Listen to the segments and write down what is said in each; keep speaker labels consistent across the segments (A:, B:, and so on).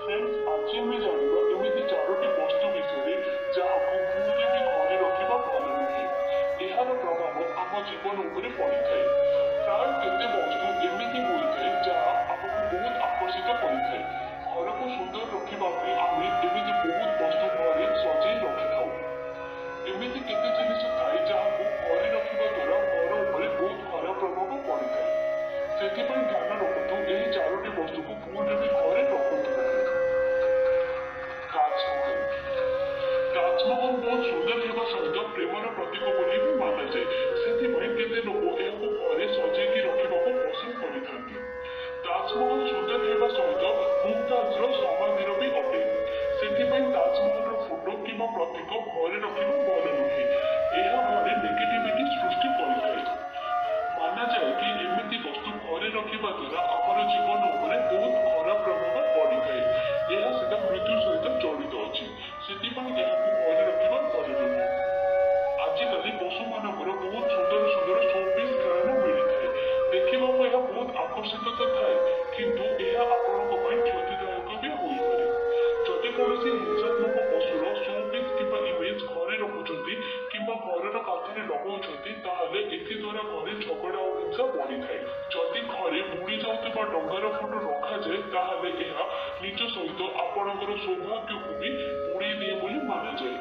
A: Friends आज आम जाना एमती चारोटी वस्तु विषय जहाँ भूलरे भी घरे रखा भल नुहे यार प्रभाव आम जीवन उपर पड़ी था प्राय केते वस्तु एमती होता है जहाँ आमको बहुत आकर्षित करता है घर को सुंदर रखापी आम एमती बहुत वस्तु घरे सजाई रखी था एमती केते जिनिस थाए जहाँ घरे रखा द्वारा घर उपर बहुत खराब प्रभाव पड़ी था से ध्यान रखु यही चारोटी वस्तु को भूलरे भी घरे रखु ताजमहल बहुत सुंदर होगा सहित प्रेमर प्रतीक बोली भी माना जाए से लोग घरे सजाई रखा पसंद करते ताजमहल सुंदर होगा सहित मुमताजर समाधि भी अटे से ताजमहल फोटो कि प्रतीक घरे रखा भल नुहे यह घरे नेगेटिविटी सृष्टि कर माना जाए कि एमती वस्तु घरे रखा द्वारा आमर जीवन उपर बहुत खराब प्रभाव पड़ी था यह सीधा मृत्यु सहित जड़ित अच्छी से घरे रखा भल नुहे आजिकल पशु मान बहुत सुंदर सुंदर शोपीस खेलन मिली था देखा यह बहुत आकर्षित तो थाए किंतु यह आपण क्षतिदायक भी हो पारे जदि कौन हिंसात्मक पशुर शोपीस कि इमेज घरे रखुंट कि घर कांथरे लगाऊँ एद्वारा घरे झगड़ा और हिंसा बढ़ी थाए जदि घरे बुड़ी जाऊा डंगार फोटो रखा जाए निज सहित आपणकर सौभाग्य को भी बुड़ी दिए बोली माना जाए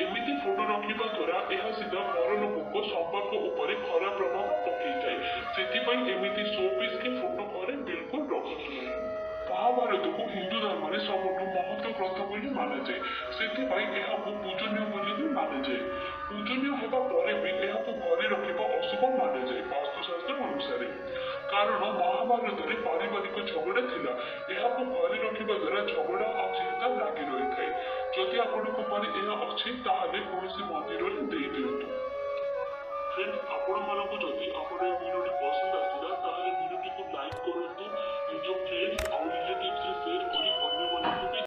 A: एमती फोटो रखा द्वारा यह सीधा घर लोक संपर्क उपर खराब प्रभाव पकई थाए से शोपीस के फोटो घरे बिल्कुल रखु महाभारत को हिंदू धर्म में सबुठ महत्व ग्रंथ बोली माना जाए से पूजनीय बोली भी माना जाए पूजनीय होगा भी घरे रखा अशुभ माना जाए वास्तुशास्त्र अनुसार कारण महाभारत में पारिवारिक झगड़ा थिला घरे रखा द्वारा झगड़ा और चिंता लगी रही है जदि आपण अच्छी कौन मंदिर दे दिंतु।